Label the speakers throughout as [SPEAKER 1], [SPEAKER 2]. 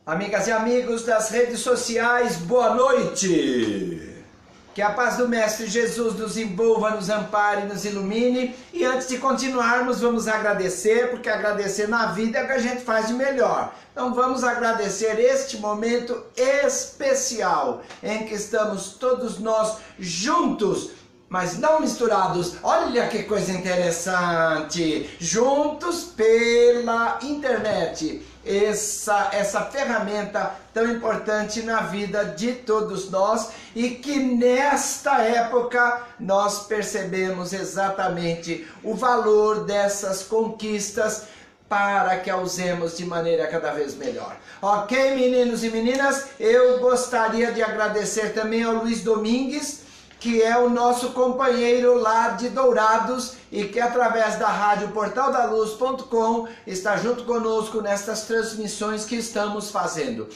[SPEAKER 1] Amigas e amigos das redes sociais, boa noite! Que a paz do Mestre Jesus nos envolva, nos ampare, nos ilumine. E antes de continuarmos, vamos agradecer, porque agradecer na vida é o que a gente faz de melhor. Então vamos agradecer este momento especial, em que estamos todos nós juntos, mas não misturados. Olha que coisa interessante! Juntos pela internet. Essa ferramenta tão importante na vida de todos nós, e que nesta época nós percebemos exatamente o valor dessas conquistas para que a usemos de maneira cada vez melhor. Ok, meninos e meninas? Eu gostaria de agradecer também ao Luiz Domingues, que é o nosso companheiro lá de Dourados e que através da rádio portaldaluz.com está junto conosco nestas transmissões que estamos fazendo.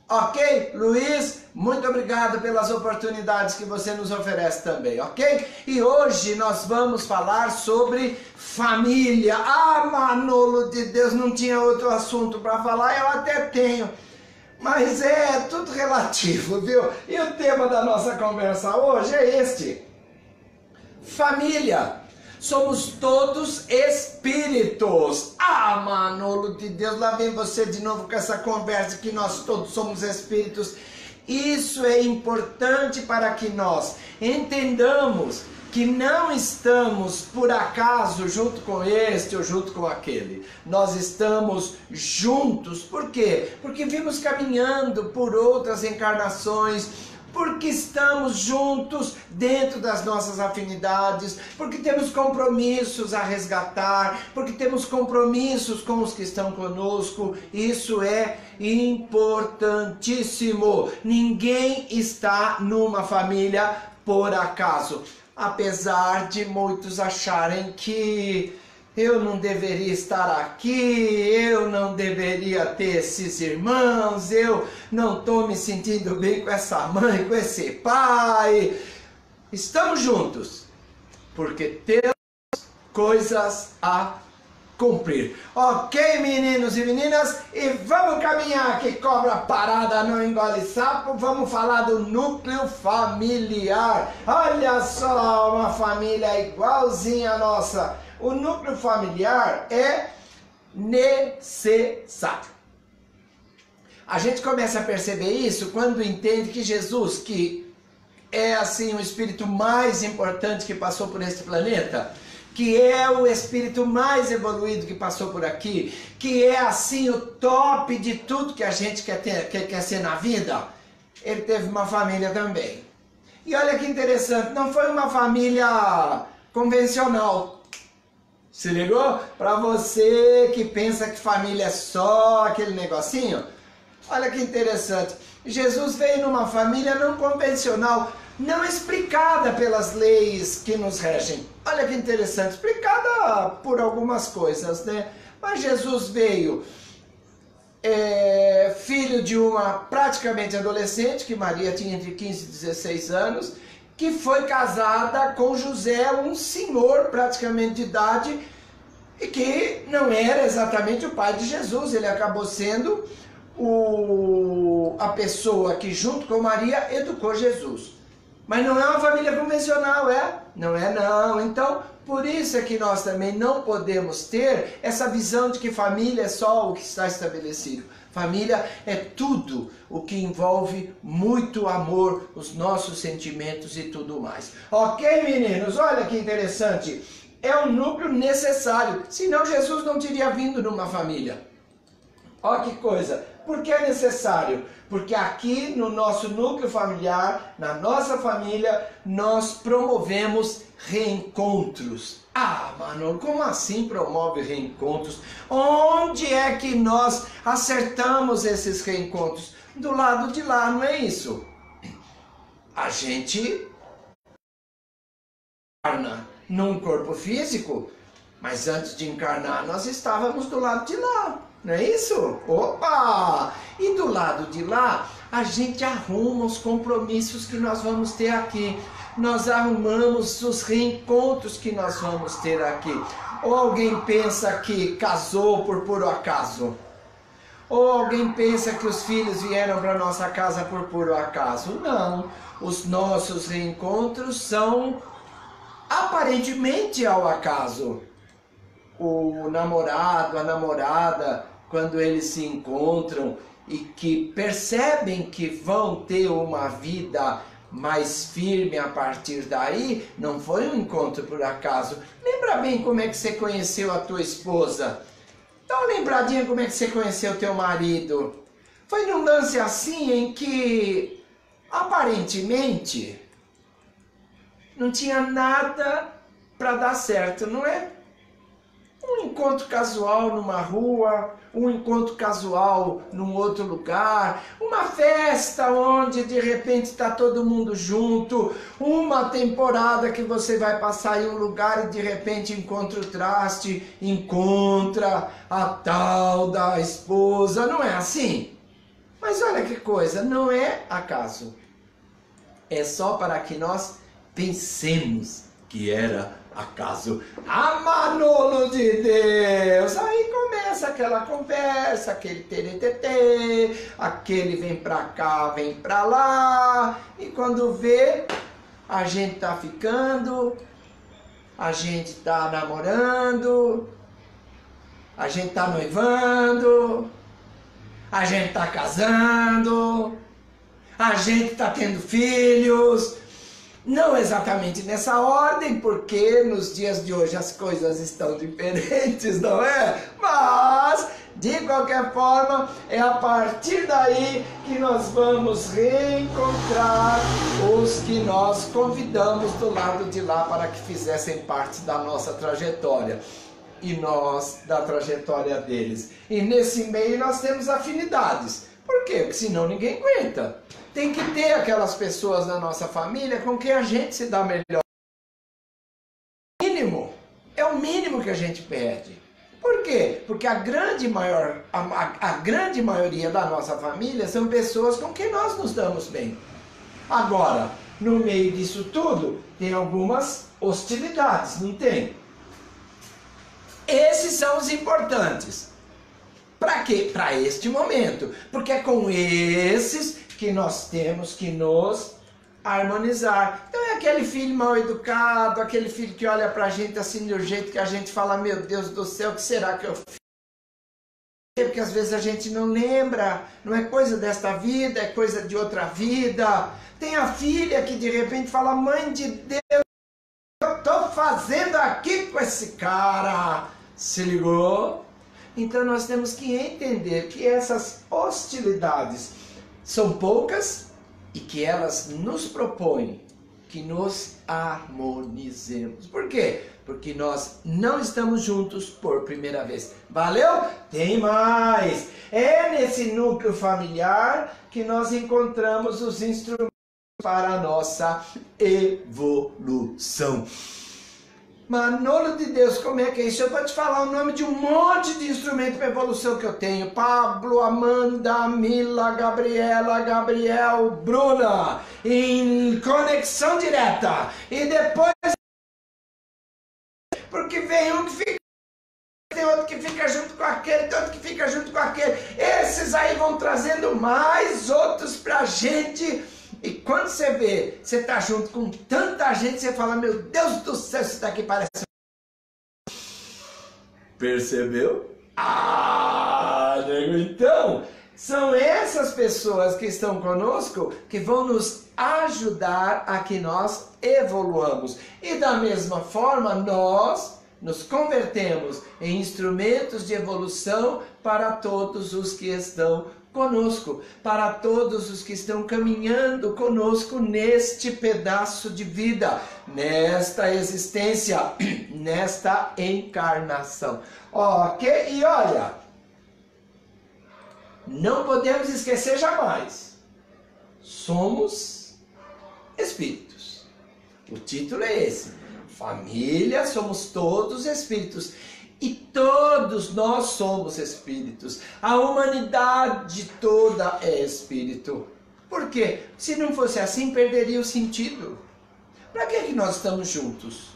[SPEAKER 1] Ok, Luiz? Muito obrigado pelas oportunidades que você nos oferece também, ok? E hoje nós vamos falar sobre família. Ah, Manolo de Deus, não tinha outro assunto para falar, eu até tenho. Mas é tudo relativo, viu? E o tema da nossa conversa hoje é este: família. Somos todos espíritos. Ah, Manolo de Deus, lá vem você de novo com essa conversa que nós todos somos espíritos. Isso é importante para que nós entendamos que não estamos por acaso junto com este ou junto com aquele. Nós estamos juntos. Por quê? Porque vimos caminhando por outras encarnações, porque estamos juntos dentro das nossas afinidades, porque temos compromissos a resgatar, porque temos compromissos com os que estão conosco. Isso é importantíssimo. Ninguém está numa família por acaso. Apesar de muitos acharem que eu não deveria estar aqui, eu não deveria ter esses irmãos, eu não estou me sentindo bem com essa mãe, com esse pai. Estamos juntos, porque temos coisas a cumprir. Ok, meninos e meninas? E vamos caminhar, que cobra parada não engole sapo. Vamos falar do núcleo familiar. Olha só, uma família igualzinha a nossa. O núcleo familiar é necessário. A gente começa a perceber isso quando entende que Jesus, que é assim o espírito mais importante que passou por este planeta, que é o espírito mais evoluído que passou por aqui, que é assim o top de tudo que a gente quer ser na vida, ele teve uma família também. E olha que interessante, não foi uma família convencional. Se ligou? Para você que pensa que família é só aquele negocinho, olha que interessante. Jesus veio numa família não convencional, não explicada pelas leis que nos regem. Olha que interessante, explicada por algumas coisas, né? Mas Jesus veio filho de uma praticamente adolescente, que Maria tinha entre 15 e 16 anos, que foi casada com José, um senhor praticamente de idade, e que não era exatamente o pai de Jesus. Ele acabou sendo a pessoa que junto com Maria educou Jesus. Mas não é uma família convencional, é? Não é não. Então, por isso é que nós também não podemos ter essa visão de que família é só o que está estabelecido. Família é tudo o que envolve muito amor, os nossos sentimentos e tudo mais. Ok, meninos? Olha que interessante. É um núcleo necessário, senão Jesus não teria vindo numa família. Olha que coisa. Por que é necessário? Porque aqui no nosso núcleo familiar, na nossa família, nós promovemos reencontros. Ah, Manolo, como assim promove reencontros? Onde é que nós acertamos esses reencontros? Do lado de lá, não é isso? A gente encarna num corpo físico, mas antes de encarnar nós estávamos do lado de lá. Não é isso? Opa! E do lado de lá, a gente arruma os compromissos que nós vamos ter aqui. Nós arrumamos os reencontros que nós vamos ter aqui. Ou alguém pensa que casou por puro acaso? Ou alguém pensa que os filhos vieram para nossa casa por puro acaso? Não. Os nossos reencontros são aparentemente ao acaso. O namorado, a namorada, quando eles se encontram e que percebem que vão ter uma vida mais firme a partir daí, não foi um encontro por acaso. Lembra bem como é que você conheceu a tua esposa? Dá uma lembradinha como é que você conheceu o teu marido. Foi num lance assim em que, aparentemente, não tinha nada para dar certo, não é? Um encontro casual numa rua, um encontro casual num outro lugar, uma festa onde de repente está todo mundo junto, uma temporada que você vai passar em um lugar e de repente encontra o traste, encontra a tal da esposa, não é assim? Mas olha que coisa, não é acaso. É só para que nós pensemos que era acaso. Ah, Manolo de Deus! Aí começa aquela conversa, aquele teretetê, aquele vem pra cá, vem pra lá, e quando vê, a gente tá ficando, a gente tá namorando, a gente tá noivando, a gente tá casando, a gente tá tendo filhos. Não exatamente nessa ordem, porque nos dias de hoje as coisas estão diferentes, não é? Mas, de qualquer forma, é a partir daí que nós vamos reencontrar os que nós convidamos do lado de lá para que fizessem parte da nossa trajetória. E nós da trajetória deles. E nesse meio nós temos afinidades. Por quê? Porque senão ninguém aguenta. Tem que ter aquelas pessoas na nossa família com quem a gente se dá melhor. Mínimo. É o mínimo que a gente pede. Por quê? Porque a grande maioria da nossa família são pessoas com quem nós nos damos bem. Agora, no meio disso tudo, tem algumas hostilidades, não tem? Esses são os importantes. Para quê? Para este momento. Porque é com esses que nós temos que nos harmonizar. Então é aquele filho mal educado, aquele filho que olha pra gente assim do jeito que a gente fala, meu Deus do céu, o que será que eu fiz? Porque às vezes a gente não lembra, não é coisa desta vida, é coisa de outra vida. Tem a filha que de repente fala, mãe de Deus, eu tô fazendo aqui com esse cara? Se ligou? Então nós temos que entender que essas hostilidades são poucas e que elas nos propõem que nos harmonizemos. Por quê? Porque nós não estamos juntos por primeira vez. Valeu? Tem mais! É nesse núcleo familiar que nós encontramos os instrumentos para a nossa evolução. Manolo de Deus, como é que é isso? Eu vou te falar o nome de um monte de instrumento para evolução que eu tenho. Pablo, Amanda, Mila, Gabriela, Gabriel, Bruna, em conexão direta. E depois, porque vem um que fica, tem outro que fica junto com aquele, tem outro que fica junto com aquele. Esses aí vão trazendo mais outros pra gente. E quando você vê, você tá junto com tanta gente, você fala, meu Deus do céu, isso daqui parece... Percebeu? Ah, nego, então, são essas pessoas que estão conosco que vão nos ajudar a que nós evoluamos. E da mesma forma, nós nos convertemos em instrumentos de evolução para todos os que estão conosco, para todos os que estão caminhando conosco neste pedaço de vida, nesta existência, nesta encarnação. Ok? E olha, não podemos esquecer jamais, somos espíritos. O título é esse, família, somos todos espíritos. E todos nós somos espíritos. A humanidade toda é espírito. Por quê? Se não fosse assim, perderia o sentido. Para que nós estamos juntos?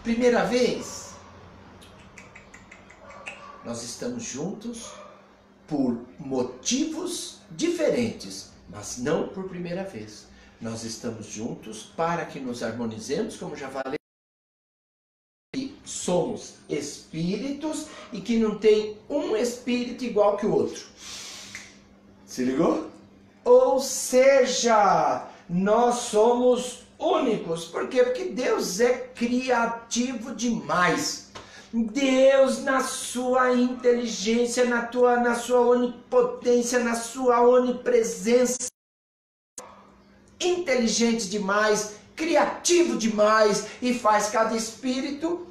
[SPEAKER 1] Primeira vez, nós estamos juntos por motivos diferentes, mas não por primeira vez. Nós estamos juntos para que nos harmonizemos, como já falei, que somos espíritos e que não tem um espírito igual que o outro. Se ligou? Ou seja, nós somos únicos. Por quê? Porque Deus é criativo demais. Deus, na sua inteligência, na sua onipotência, na sua onipresença, inteligente demais, criativo demais, e faz cada espírito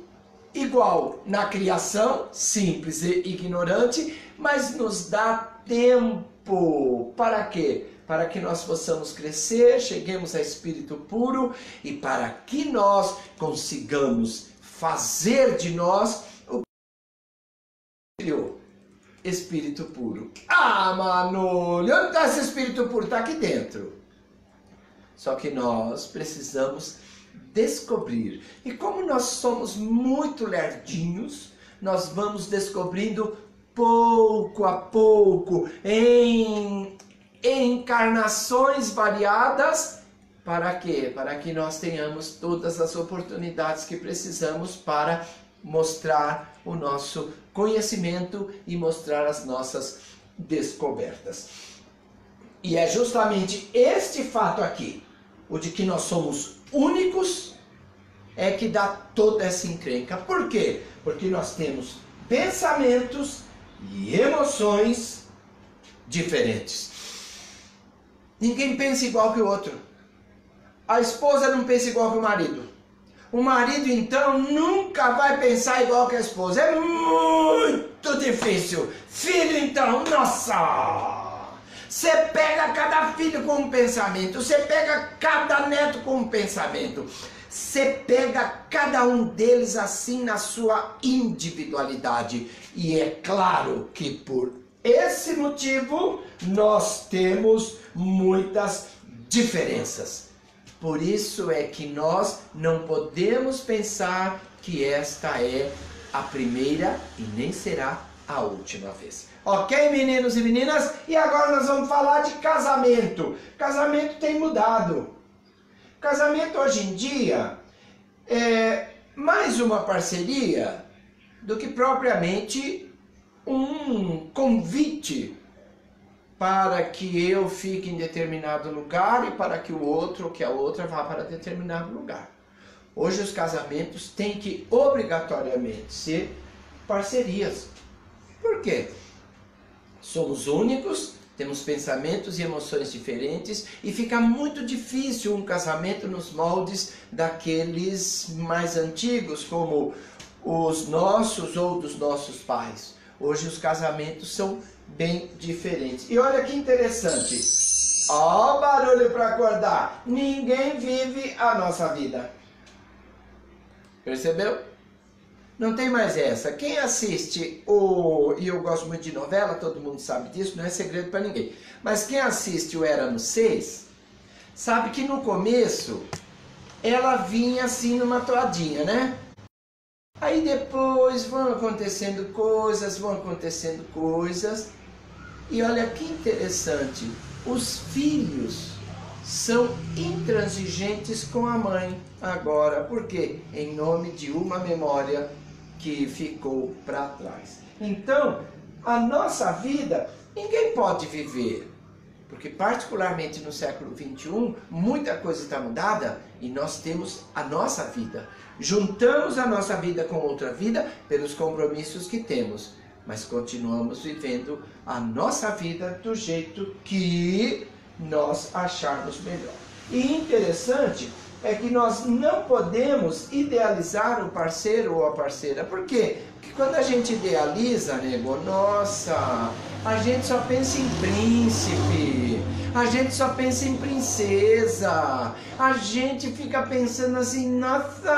[SPEAKER 1] igual na criação, simples e ignorante, mas nos dá tempo. Para quê? Para que nós possamos crescer, cheguemos a espírito puro e para que nós consigamos fazer de nós o que criou, espírito puro. Ah, Manolio, onde está esse espírito puro? Está aqui dentro. Só que nós precisamos descobrir. E como nós somos muito lerdinhos, nós vamos descobrindo pouco a pouco, em encarnações variadas. Para quê? Para que nós tenhamos todas as oportunidades que precisamos para mostrar o nosso conhecimento e mostrar as nossas descobertas. E é justamente este fato aqui, o de que nós somos únicos, é que dá toda essa encrenca. Por quê? Porque nós temos pensamentos e emoções diferentes. Ninguém pensa igual que o outro. A esposa não pensa igual que o marido. O marido, então, nunca vai pensar igual que a esposa. É muito difícil. Filho, então, nossa! Você pega cada filho com um pensamento. Você pega cada neto com um pensamento. Você pega cada um deles assim na sua individualidade. E é claro que por esse motivo nós temos muitas diferenças. Por isso é que nós não podemos pensar que esta é a primeira e nem será a última vez. Ok, meninos e meninas? E agora nós vamos falar de casamento. Casamento tem mudado. Casamento hoje em dia é mais uma parceria do que propriamente um convite para que eu fique em determinado lugar e para que o outro ou que a outra vá para determinado lugar. Hoje os casamentos têm que obrigatoriamente ser parcerias. Por quê? Somos únicos, temos pensamentos e emoções diferentes e fica muito difícil um casamento nos moldes daqueles mais antigos, como os nossos ou dos nossos pais. Hoje os casamentos são bem diferentes. E olha que interessante. Ó, barulho para acordar. Ninguém vive a nossa vida. Percebeu? Não tem mais essa. Quem assiste e eu gosto muito de novela, todo mundo sabe disso, não é segredo para ninguém. Mas quem assiste o Éramos Seis, sabe que no começo ela vinha assim numa toadinha, né? Aí depois vão acontecendo coisas, e olha que interessante, os filhos são intransigentes com a mãe agora. Por quê? Em nome de uma memória que ficou para trás. Então, a nossa vida, ninguém pode viver, porque particularmente no século XXI, muita coisa está mudada e nós temos a nossa vida. Juntamos a nossa vida com outra vida pelos compromissos que temos, mas continuamos vivendo a nossa vida do jeito que nós acharmos melhor. E interessante é que nós não podemos idealizar o parceiro ou a parceira. Por quê? Porque quando a gente idealiza, nego, nossa, a gente só pensa em príncipe, a gente só pensa em princesa, a gente fica pensando assim, nossa,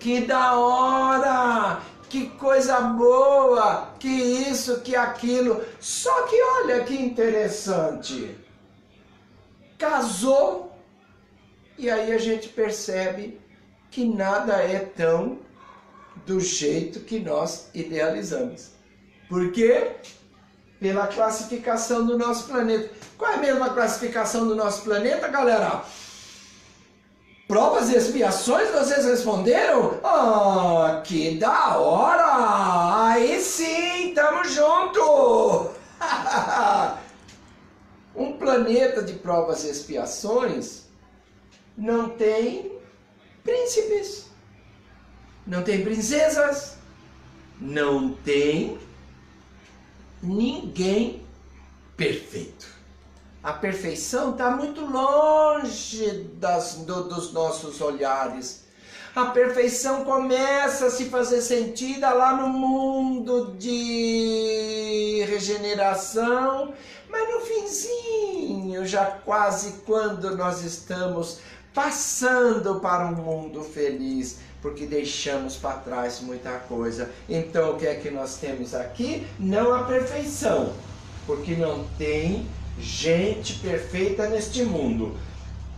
[SPEAKER 1] que da hora, que coisa boa, que isso, que aquilo. Só que olha que interessante, casou e aí a gente percebe que nada é tão do jeito que nós idealizamos. Por quê? Pela classificação do nosso planeta. Qual é a mesma classificação do nosso planeta, galera? Provas e expiações, vocês responderam? Ah, que da hora! Aí sim, tamo junto! Um planeta de provas e expiações não tem príncipes, não tem princesas, não tem ninguém perfeito. A perfeição está muito longe dos nossos olhares. A perfeição começa a se fazer sentida lá no mundo de regeneração, mas no finzinho, já quase quando nós estamos passando para um mundo feliz, porque deixamos para trás muita coisa. Então o que é que nós temos aqui? Não a perfeição, porque não tem gente perfeita neste mundo.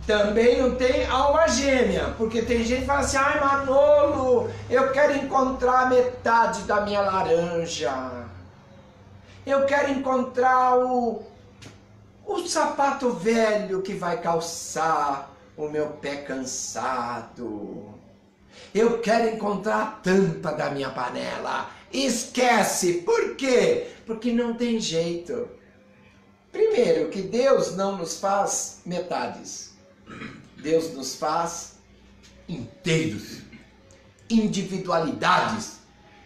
[SPEAKER 1] Também não tem alma gêmea, porque tem gente que fala assim: ai, Manolo, eu quero encontrar metade da minha laranja, eu quero encontrar o sapato velho que vai calçar o meu pé cansado, eu quero encontrar a tampa da minha panela. Esquece! Por quê? Porque não tem jeito. Primeiro, que Deus não nos faz metades. Deus nos faz inteiros, individualidades.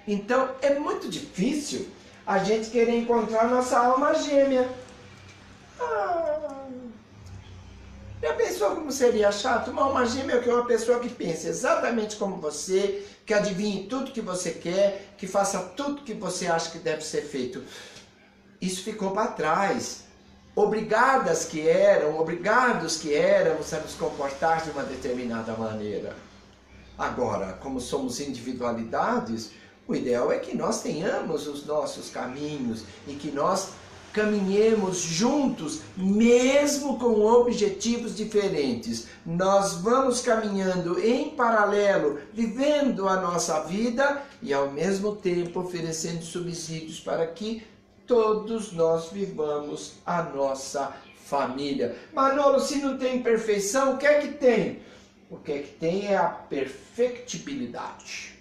[SPEAKER 1] Então é muito difícil a gente querer encontrar nossa alma gêmea. Já pensou como seria chato? Uma alma gêmea é uma pessoa que pensa exatamente como você, que adivinhe tudo que você quer, que faça tudo que você acha que deve ser feito. Isso ficou para trás. Obrigados que éramos a nos comportar de uma determinada maneira. Agora, como somos individualidades, o ideal é que nós tenhamos os nossos caminhos e que nós caminhemos juntos, mesmo com objetivos diferentes. Nós vamos caminhando em paralelo, vivendo a nossa vida e ao mesmo tempo oferecendo subsídios para que todos nós vivamos a nossa família. Manolo, se não tem perfeição, o que é que tem? O que é que tem é a perfectibilidade.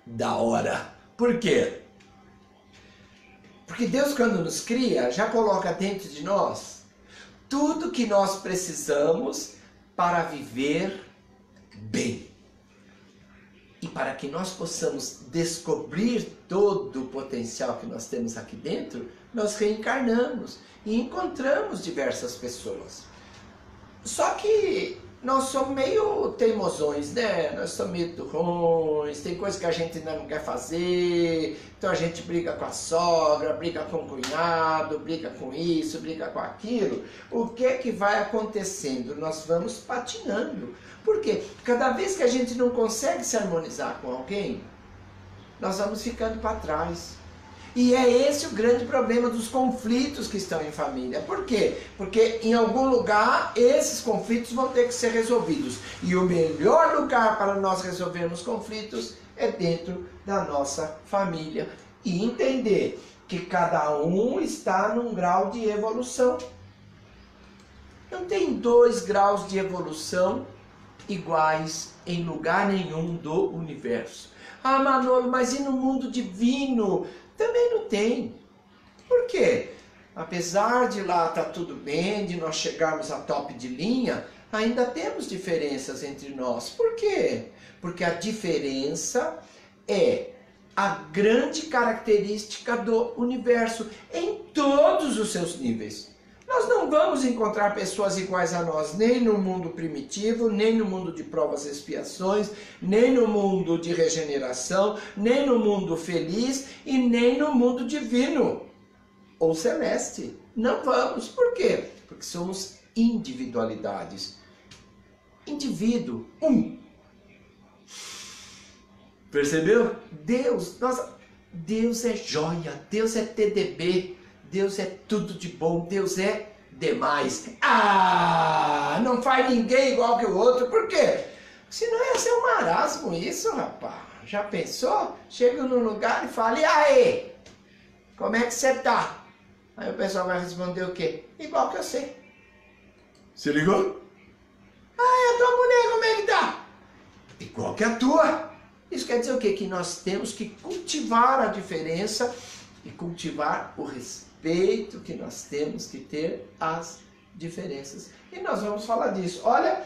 [SPEAKER 1] Da hora. Por quê? Porque Deus, quando nos cria, já coloca dentro de nós tudo que nós precisamos para viver bem. E para que nós possamos descobrir todo o potencial que nós temos aqui dentro, nós reencarnamos e encontramos diversas pessoas. Só que nós somos meio teimosões, né? Nós somos meio turrões, tem coisas que a gente ainda não quer fazer, então a gente briga com a sogra, briga com o cunhado, briga com isso, briga com aquilo. O que é que vai acontecendo? Nós vamos patinando. Por quê? Cada vez que a gente não consegue se harmonizar com alguém, nós vamos ficando para trás. E é esse o grande problema dos conflitos que estão em família. Por quê? Porque em algum lugar esses conflitos vão ter que ser resolvidos. E o melhor lugar para nós resolvermos conflitos é dentro da nossa família. E entender que cada um está num grau de evolução. Não tem 2 graus de evolução iguais em lugar nenhum do universo. Ah, Manolo, mas e no mundo divino? Também não tem. Por quê? Apesar de lá estar tudo bem, de nós chegarmos a top de linha, ainda temos diferenças entre nós. Por quê? Porque a diferença é a grande característica do universo em todos os seus níveis. Nós não vamos encontrar pessoas iguais a nós, nem no mundo primitivo, nem no mundo de provas e expiações, nem no mundo de regeneração, nem no mundo feliz e nem no mundo divino ou celeste. Não vamos. Por quê? Porque somos individualidades. Indivíduo, um. Percebeu? Deus, nossa, Deus é joia, Deus é TDB. Deus é tudo de bom, Deus é demais. Ah, não faz ninguém igual que o outro, por quê? Senão ia ser um marasmo isso, rapaz. já pensou? Chega num lugar e fala, e aí? Como é que você tá? Aí o pessoal vai responder o quê? Igual que eu sei. Se ligou? Ah, é a tua mulher, como é que tá? Igual que a tua. Isso quer dizer o quê? Que nós temos que cultivar a diferença e cultivar o respeito que nós temos que ter às diferenças. E nós vamos falar disso. Olha,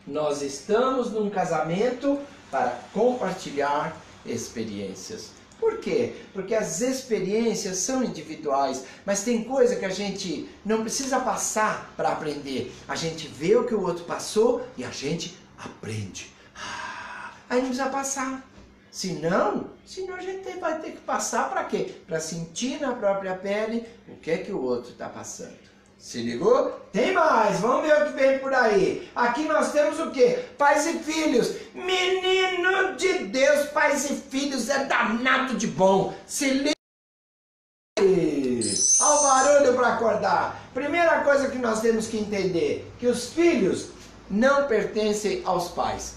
[SPEAKER 1] nós estamos num casamento para compartilhar experiências. Por quê? Porque as experiências são individuais, mas tem coisa que a gente não precisa passar para aprender. A gente vê o que o outro passou e a gente aprende. Aí não precisa passar. Senão a gente vai ter que passar para quê? Para sentir na própria pele o que é que o outro está passando. Se ligou? Tem mais, vamos ver o que vem por aí. Aqui nós temos o quê? Pais e filhos. Menino de Deus, pais e filhos é danado de bom. Se liga. Olha o barulho para acordar. Primeira coisa que nós temos que entender, que os filhos não pertencem aos pais.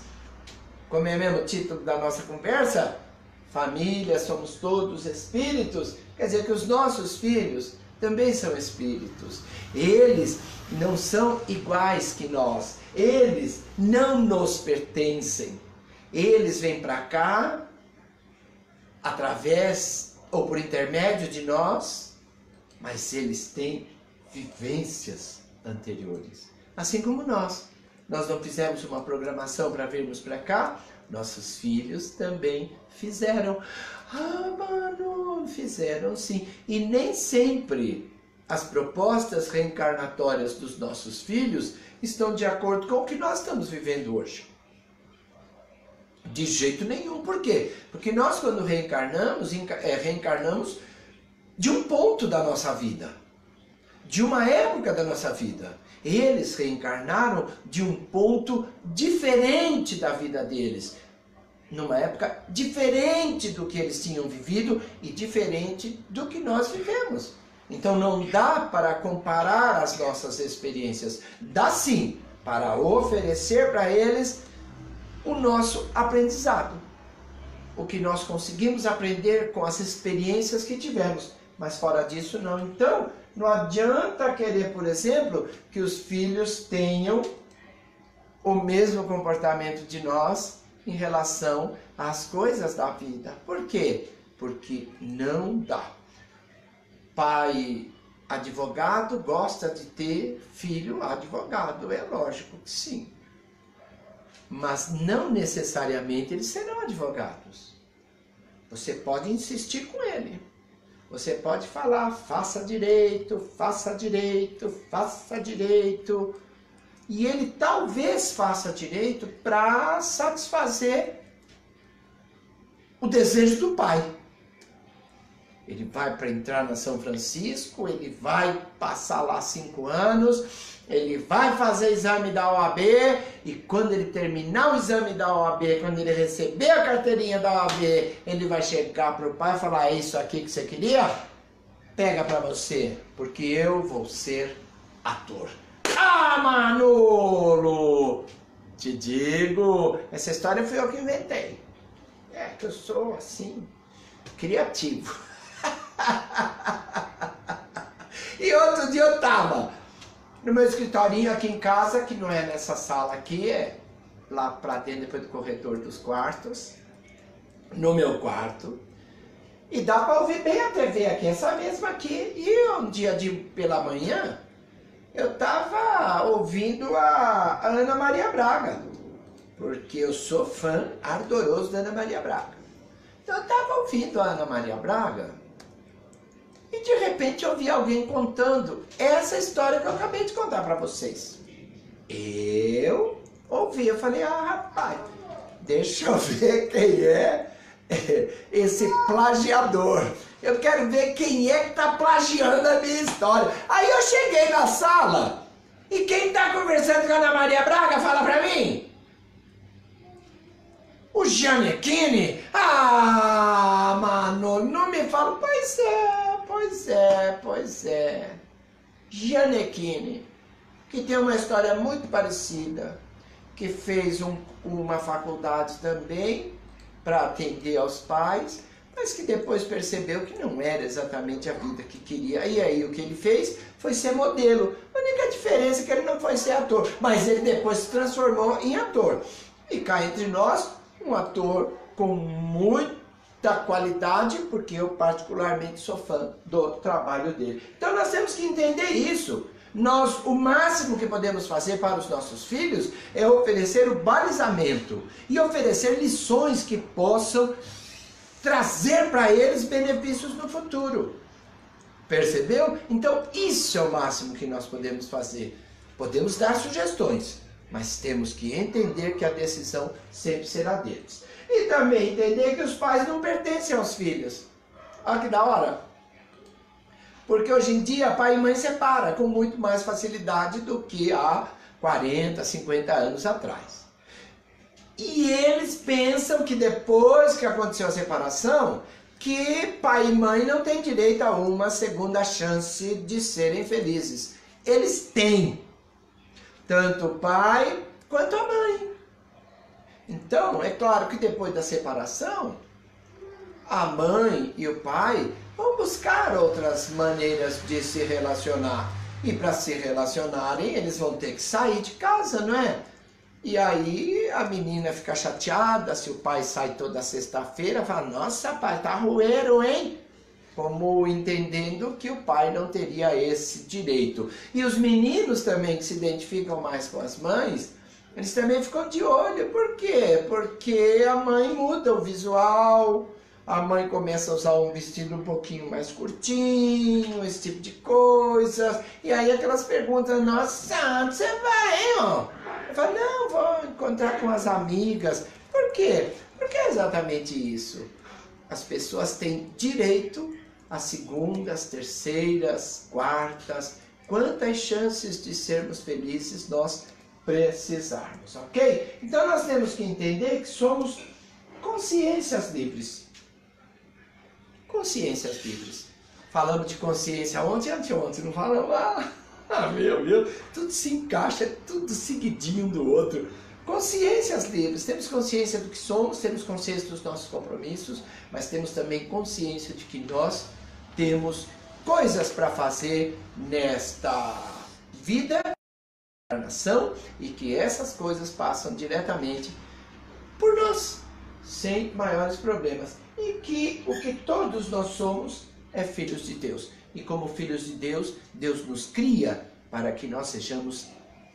[SPEAKER 1] Como é mesmo o título da nossa conversa? Família, somos todos espíritos. Quer dizer que os nossos filhos também são espíritos. Eles não são iguais que nós. Eles não nos pertencem. Eles vêm para cá através ou por intermédio de nós, mas eles têm vivências anteriores. Assim como nós. Nós não fizemos uma programação para virmos para cá, nossos filhos também fizeram. Ah, mano, fizeram sim. E nem sempre as propostas reencarnatórias dos nossos filhos estão de acordo com o que nós estamos vivendo hoje. De jeito nenhum. Por quê? Porque nós, quando reencarnamos, reencarnamos de um ponto da nossa vida, de uma época da nossa vida. Eles reencarnaram de um ponto diferente da vida deles, numa época diferente do que eles tinham vivido e diferente do que nós vivemos. Então não dá para comparar as nossas experiências. Dá sim para oferecer para eles o nosso aprendizado. O que nós conseguimos aprender com as experiências que tivemos. Mas fora disso não. Então não adianta querer, por exemplo, que os filhos tenham o mesmo comportamento de nós em relação às coisas da vida. Por quê? Porque não dá. Pai advogado gosta de ter filho advogado, é lógico que sim. Mas não necessariamente eles serão advogados. Você pode insistir com ele. Você pode falar, faça direito, faça direito, faça direito. E ele talvez faça direito para satisfazer o desejo do pai. Ele vai para entrar na São Francisco, ele vai passar lá 5 anos, ele vai fazer exame da OAB, e quando ele terminar o exame da OAB, quando ele receber a carteirinha da OAB, ele vai chegar para o pai e falar, é isso aqui que você queria? Pega para você, porque eu vou ser ator. Ah, Manolo! Te digo, essa história foi eu que inventei. É que eu sou assim, criativo. E outro dia eu tava no meu escritorinho aqui em casa, que não é nessa sala aqui, é lá pra dentro, depois do corredor dos quartos, no meu quarto. E dá pra ouvir bem a TV aqui, essa mesma aqui. E um dia pela manhã, eu tava ouvindo a Ana Maria Braga, porque eu sou fã ardoroso da Ana Maria Braga. Então eu tava ouvindo a Ana Maria Braga, e de repente eu vi alguém contando essa história que eu acabei de contar para vocês. Eu ouvi, eu falei, ah, rapaz, deixa eu ver quem é esse plagiador. Eu quero ver quem é que tá plagiando a minha história. Aí eu cheguei na sala, e quem tá conversando com a Ana Maria Braga, fala pra mim? O Gianecchini? Ah, mano, não me fala. Pois é. Gianecchini, que tem uma história muito parecida, que fez uma faculdade também, para atender aos pais, mas que depois percebeu que não era exatamente a vida que queria. E aí o que ele fez foi ser modelo. A única diferença é que ele não foi ser ator, mas ele depois se transformou em ator. E cá entre nós, um ator com muita qualidade, porque eu particularmente sou fã do trabalho dele. Então nós temos que entender isso. O máximo que podemos fazer para os nossos filhos é oferecer o balizamento e oferecer lições que possam trazer para eles benefícios no futuro. Percebeu? Então isso é o máximo que nós podemos fazer. Podemos dar sugestões, mas temos que entender que a decisão sempre será deles. E também entender que os pais não pertencem aos filhos. Olha que da hora. Porque hoje em dia pai e mãe separam com muito mais facilidade do que há 40, 50 anos atrás. E eles pensam que depois que aconteceu a separação, que pai e mãe não têm direito a uma segunda chance de serem felizes. Eles têm. Tanto o pai quanto a mãe. Então, é claro que depois da separação, a mãe e o pai vão buscar outras maneiras de se relacionar. E para se relacionarem, eles vão ter que sair de casa, não é? E aí a menina fica chateada se o pai sai toda sexta-feira, fala, nossa pai, tá rueiro, hein? Como entendendo que o pai não teria esse direito. E os meninos também que se identificam mais com as mães, eles também ficam de olho. Por quê? Porque a mãe muda o visual, a mãe começa a usar um vestido um pouquinho mais curtinho, esse tipo de coisa. E aí aquelas perguntas, nossa, onde você vai, ó? Eu falo, não, vou encontrar com as amigas. Por quê? Porque é exatamente isso. As pessoas têm direito a segundas, terceiras, quartas, quantas chances de sermos felizes nós precisarmos, ok? Então nós temos que entender que somos consciências livres. Consciências livres. Falamos de consciência ontem e anteontem, não falamos? Meu, tudo se encaixa, tudo seguidinho um do outro. Consciências livres, temos consciência do que somos, temos consciência dos nossos compromissos, mas temos também consciência de que nós temos coisas para fazer nesta vida, encarnação, e que essas coisas passam diretamente por nós, sem maiores problemas. E que o que todos nós somos é filhos de Deus. E como filhos de Deus, Deus nos cria para que nós sejamos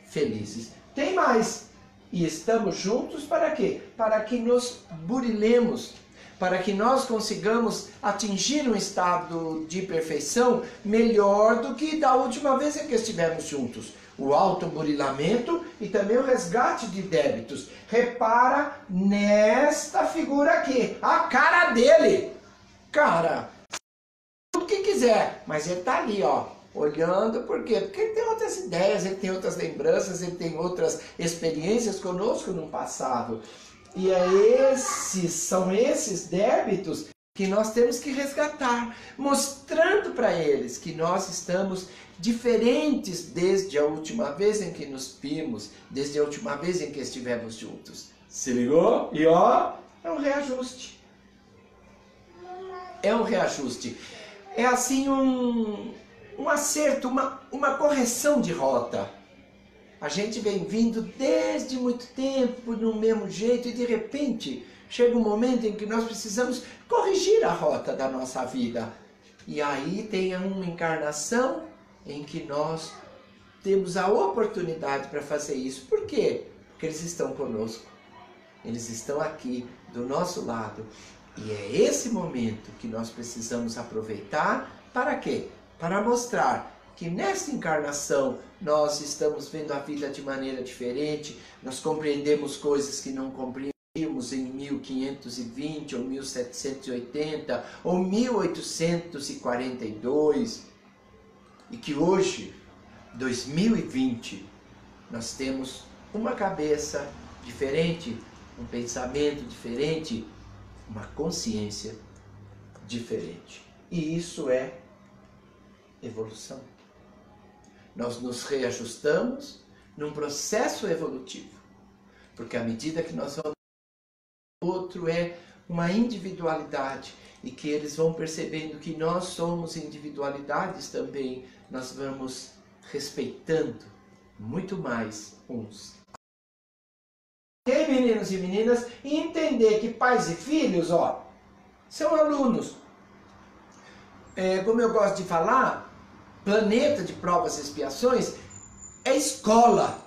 [SPEAKER 1] felizes. Tem mais! E estamos juntos para quê? Para que nos burilemos, para que nós consigamos atingir um estado de perfeição melhor do que da última vez em que estivemos juntos. O autoburilamento e também o resgate de débitos. Repara nesta figura aqui, a cara dele. Cara, tudo que quiser, mas ele está ali, ó, olhando, por quê? Porque ele tem outras ideias, ele tem outras lembranças, ele tem outras experiências conosco no passado. E são esses débitos que nós temos que resgatar, mostrando para eles que nós estamos diferentes desde a última vez em que nos vimos, desde a última vez em que estivemos juntos. Se ligou? E ó, é um reajuste. É um reajuste. É assim um acerto, uma correção de rota. A gente vem vindo desde muito tempo no mesmo jeito e de repente chega um momento em que nós precisamos corrigir a rota da nossa vida. E aí tem uma encarnação em que nós temos a oportunidade para fazer isso. Por quê? Porque eles estão conosco. Eles estão aqui do nosso lado. E é esse momento que nós precisamos aproveitar para quê? Para mostrar que nesta encarnação nós estamos vendo a vida de maneira diferente, nós compreendemos coisas que não compreendíamos em 1520, ou 1780, ou 1842, e que hoje, 2020, nós temos uma cabeça diferente, um pensamento diferente, uma consciência diferente. E isso é evolução. Nós nos reajustamos num processo evolutivo, porque à medida que nós vamos, o outro é uma individualidade, e que eles vão percebendo que nós somos individualidades também, nós vamos respeitando muito mais uns. Ok, meninos e meninas? E entender que pais e filhos, ó, são alunos. Como eu gosto de falar, planeta de provas e expiações é escola.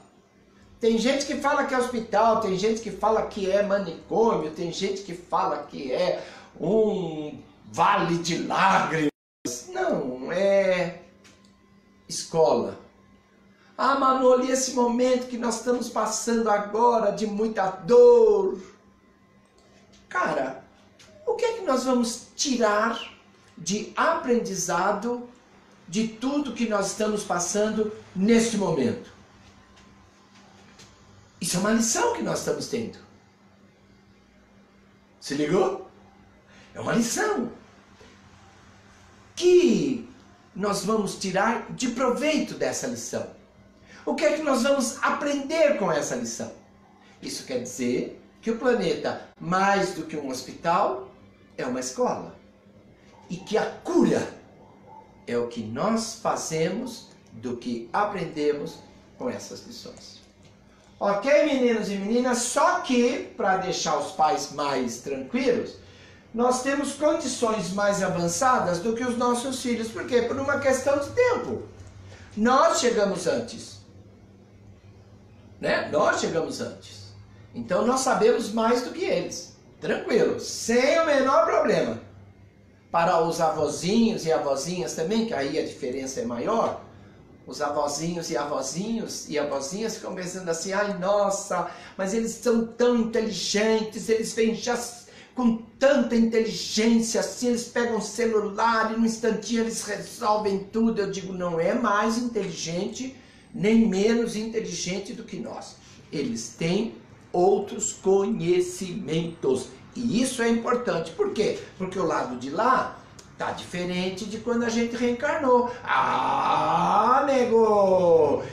[SPEAKER 1] Tem gente que fala que é hospital, tem gente que fala que é manicômio, tem gente que fala que é um vale de lágrimas. Não, é escola. Ah, Manolo, e esse momento que nós estamos passando agora de muita dor? Cara, o que é que nós vamos tirar de aprendizado de tudo que nós estamos passando neste momento? Isso é uma lição que nós estamos tendo. Se ligou? É uma lição que nós vamos tirar de proveito dessa lição. O que é que nós vamos aprender com essa lição? Isso quer dizer que o planeta, mais do que um hospital, é uma escola. E que a cura é o que nós fazemos do que aprendemos com essas lições. Ok, meninos e meninas? Só que, para deixar os pais mais tranquilos, nós temos condições mais avançadas do que os nossos filhos. Por quê? Por uma questão de tempo. Nós chegamos antes. Né? Nós chegamos antes. Então nós sabemos mais do que eles. Tranquilo, sem o menor problema. Para os avózinhos e avózinhas também, que aí a diferença é maior, os avózinhos e avózinhas ficam pensando assim, ai nossa, mas eles são tão inteligentes, eles vêm já com tanta inteligência, assim, eles pegam o celular e no instantinho eles resolvem tudo. Eu digo, não é mais inteligente, nem menos inteligente do que nós. Eles têm outros conhecimentos. E isso é importante. Por quê? Porque o lado de lá tá diferente de quando a gente reencarnou. Ah, nego!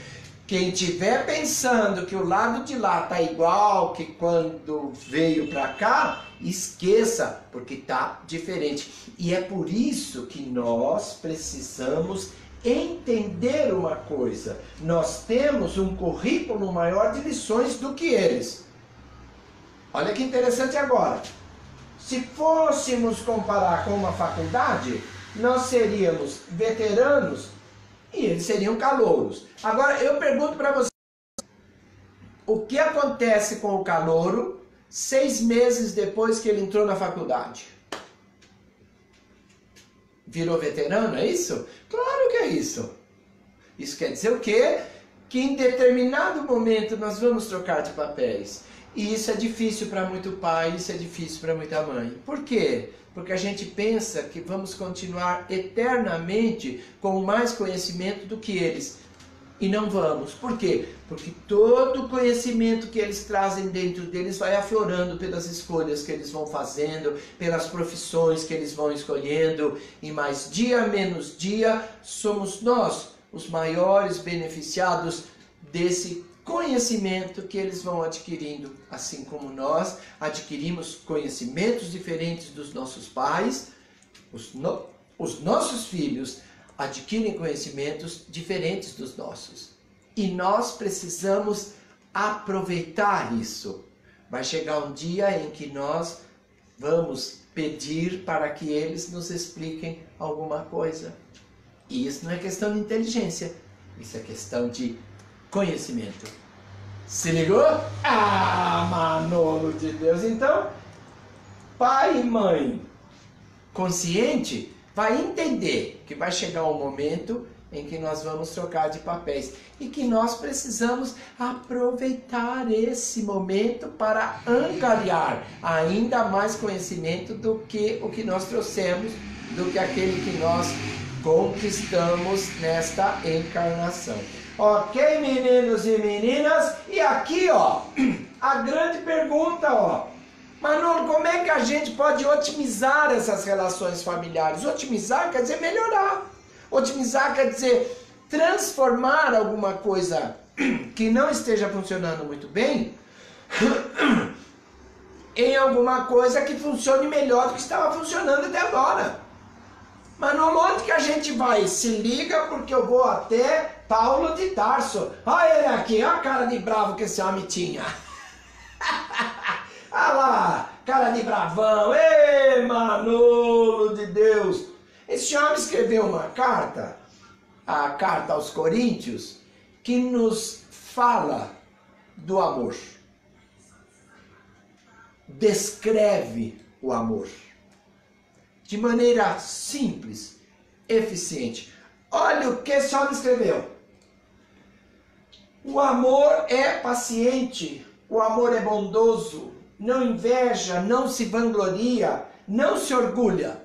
[SPEAKER 1] Quem tiver pensando que o lado de lá tá igual que quando veio para cá, esqueça, porque tá diferente. E é por isso que nós precisamos entender uma coisa. Nós temos um currículo maior de lições do que eles. Olha que interessante agora. Se fôssemos comparar com uma faculdade, nós seríamos veteranos e eles seriam calouros. Agora eu pergunto para vocês, o que acontece com o calouro 6 meses depois que ele entrou na faculdade? Virou veterano, é isso? Claro que é isso. Isso quer dizer o quê? Que em determinado momento nós vamos trocar de papéis. E isso é difícil para muito pai, isso é difícil para muita mãe. Por quê? Porque a gente pensa que vamos continuar eternamente com mais conhecimento do que eles. E não vamos. Por quê? Porque todo o conhecimento que eles trazem dentro deles vai aflorando pelas escolhas que eles vão fazendo, pelas profissões que eles vão escolhendo. E mais dia menos dia, somos nós os maiores beneficiados desse conhecimento que eles vão adquirindo, assim como nós adquirimos conhecimentos diferentes dos nossos pais, os nossos filhos adquirem conhecimentos diferentes dos nossos. E nós precisamos aproveitar isso. Vai chegar um dia em que nós vamos pedir para que eles nos expliquem alguma coisa. E isso não é questão de inteligência, isso é questão de conhecimento. Se ligou? Ah, Manolo de Deus! Então, pai e mãe consciente vai entender que vai chegar um momento em que nós vamos trocar de papéis e que nós precisamos aproveitar esse momento para angariar ainda mais conhecimento do que o que nós trouxemos, do que aquele que nós conquistamos nesta encarnação. Ok, meninos e meninas? E aqui, ó, a grande pergunta, ó. Manolo, como é que a gente pode otimizar essas relações familiares? Otimizar quer dizer melhorar. Otimizar quer dizer transformar alguma coisa que não esteja funcionando muito bem em alguma coisa que funcione melhor do que estava funcionando até agora. Mas no onde que a gente vai? Se liga porque eu vou até Paulo de Tarso. Olha ele aqui, olha a cara de bravo que esse homem tinha. Olha lá, cara de bravão. Ei, Manolo de Deus. Esse homem escreveu uma carta, a carta aos Coríntios, que nos fala do amor. Descreve o amor de maneira simples, eficiente. Olha o que esse homem escreveu. O amor é paciente, o amor é bondoso, não inveja, não se vangloria, não se orgulha,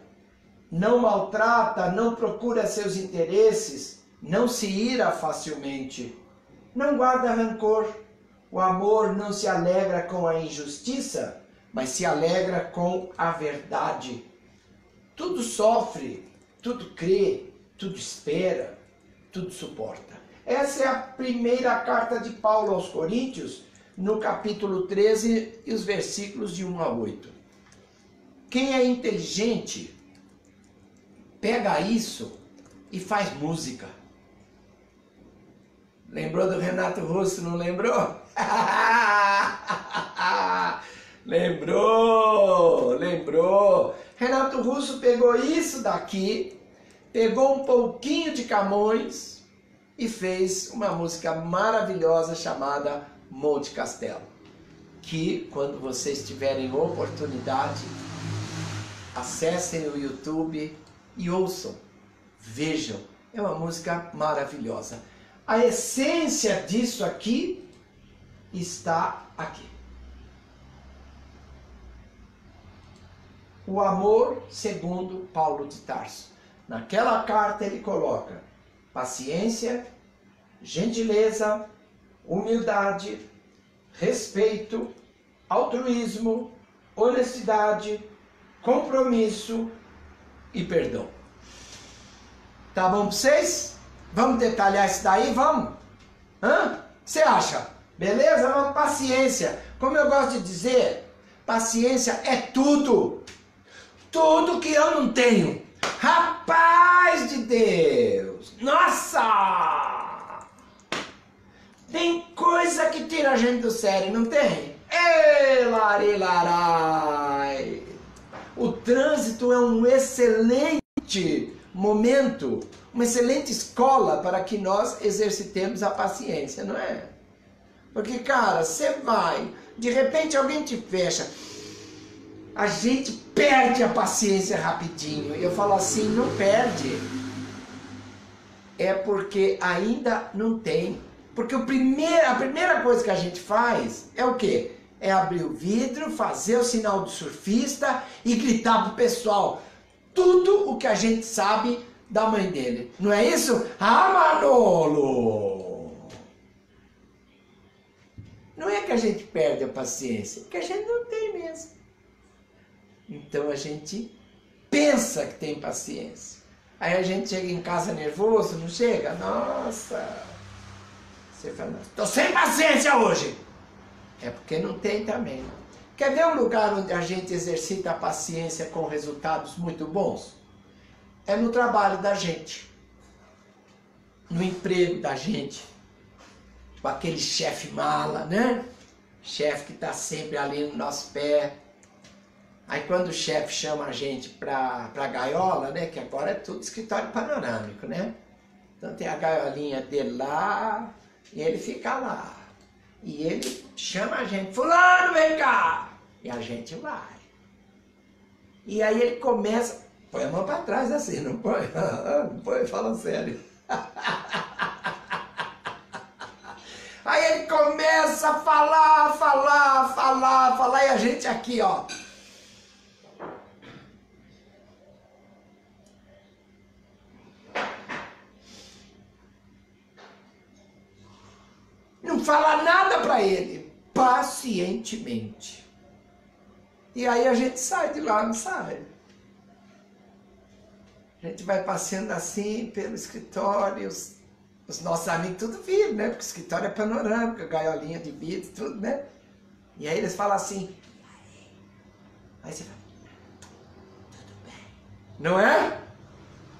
[SPEAKER 1] não maltrata, não procura seus interesses, não se ira facilmente, não guarda rancor. O amor não se alegra com a injustiça, mas se alegra com a verdade. Tudo sofre, tudo crê, tudo espera, tudo suporta. Essa é a primeira carta de Paulo aos Coríntios, no capítulo 13 e os versículos de 1 a 8. Quem é inteligente, pega isso e faz música. Lembrou do Renato Russo, não lembrou? Lembrou. Renato Russo pegou isso daqui, pegou um pouquinho de Camões e fez uma música maravilhosa chamada Monte Castelo. Que quando vocês tiverem oportunidade, acessem o YouTube e ouçam, vejam. É uma música maravilhosa. A essência disso aqui está aqui. O amor segundo Paulo de Tarso. Naquela carta ele coloca paciência, gentileza, humildade, respeito, altruísmo, honestidade, compromisso e perdão. Tá bom para vocês? Vamos detalhar isso daí? Vamos? O que você acha? Beleza? Vamos, paciência. Como eu gosto de dizer, paciência é tudo. Tudo que eu não tenho. Rapaz de Deus! Nossa! Tem coisa que tira a gente do sério, não tem? Ei, larilarai! O trânsito é um excelente momento, uma excelente escola para que nós exercitemos a paciência, não é? Porque, cara, você vai, de repente alguém te fecha, a gente perde a paciência rapidinho. Eu falo assim, não perde. É porque ainda não tem. Porque a primeira coisa que a gente faz é o quê? É abrir o vidro, fazer o sinal do surfista e gritar pro pessoal tudo o que a gente sabe da mãe dele. Não é isso? Ah, Manolo! Não é que a gente perde a paciência, é que a gente não tem mesmo. Então a gente pensa que tem paciência. Aí a gente chega em casa nervoso, não chega? Nossa! Você fala, tô sem paciência hoje! É porque não tem também. Quer ver um lugar onde a gente exercita a paciência com resultados muito bons? É no trabalho da gente. No emprego da gente. Com aquele chefe mala, né? Chefe que está sempre ali no nosso pé. Aí quando o chefe chama a gente pra gaiola, né? Que agora é tudo escritório panorâmico, né? Então tem a gaiolinha dele lá e ele fica lá. E ele chama a gente, fulano, vem cá! E a gente vai. E aí ele começa, põe a mão pra trás assim, não põe? Não põe, fala sério. Aí ele começa a falar, e a gente aqui, ó. Não fala nada pra ele, pacientemente. E aí a gente sai de lá, não sai? A gente vai passeando assim pelo escritório, os nossos amigos tudo viram, né? Porque o escritório é panorâmico, gaiolinha de vidro, tudo, né? E aí eles falam assim, Aí você fala, tudo bem. Não é?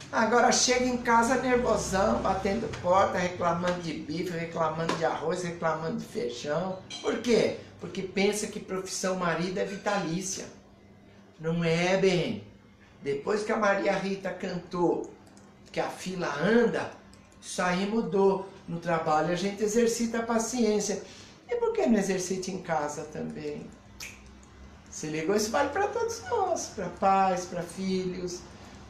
[SPEAKER 1] Agora chega em casa nervosão, batendo porta, reclamando de bife, reclamando de arroz, reclamando de feijão. Por quê? Porque pensa que profissão marido é vitalícia. Não é, bem. Depois que a Maria Rita cantou que a fila anda, isso aí mudou. No trabalho a gente exercita a paciência. E por que não exercita em casa também? Se ligou? Isso vale para todos nós. Para pais, para filhos,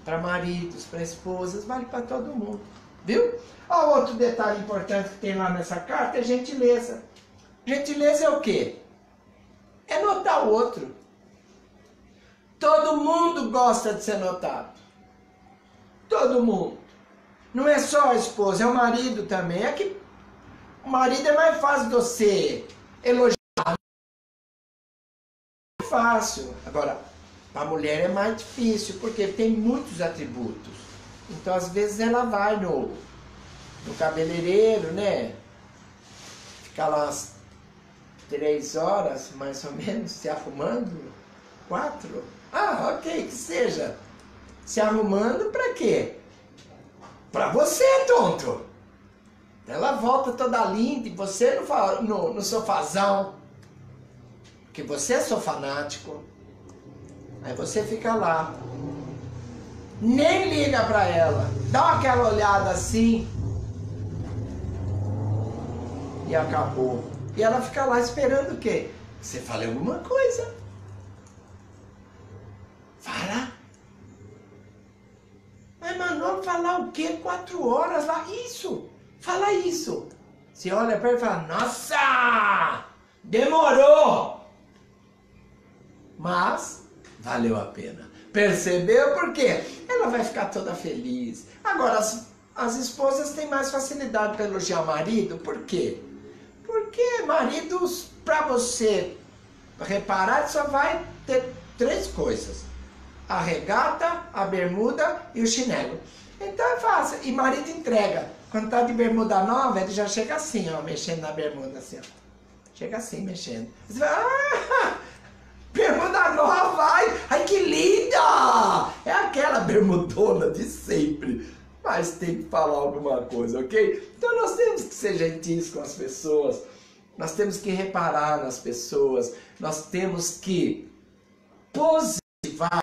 [SPEAKER 1] para maridos, para esposas. Vale para todo mundo. Viu? Ó, outro detalhe importante que tem lá nessa carta é gentileza. Gentileza é o quê? É notar o outro. Todo mundo gosta de ser notado. Todo mundo. Não é só a esposa, é o marido também. É que o marido é mais fácil de você elogiar. É fácil. Agora, para a mulher é mais difícil, porque tem muitos atributos. Então, às vezes, ela vai no cabeleireiro, né? Fica lá umas 3 horas, mais ou menos, se arrumando. 4? Ah, ok, que seja. Se arrumando para quê? Para você, tonto. Ela volta toda linda e você no sofazão. Porque você é sofanático. Aí você fica lá. Nem liga para ela. Dá aquela olhada assim. E acabou. E ela fica lá esperando o quê? Você fale alguma coisa. Fala. Mas Manolo, falar o quê? 4 horas lá? Isso! Fala isso! Você olha para ele e fala, nossa! Demorou! Mas valeu a pena. Percebeu por quê? Ela vai ficar toda feliz. Agora, as esposas têm mais facilidade para elogiar o marido. Por quê? Porque maridos, para você reparar, só vai ter 3 coisas. A regata, a bermuda e o chinelo. Então é fácil. E marido entrega. Quando tá de bermuda nova, ele já chega assim, ó, mexendo na bermuda, assim, ó. Chega assim, mexendo. Você vai, bermuda nova, ai, que linda! É aquela bermudona de sempre. Mas tem que falar alguma coisa, ok? Então nós temos que ser gentis com as pessoas. Nós temos que reparar nas pessoas. Nós temos que positivar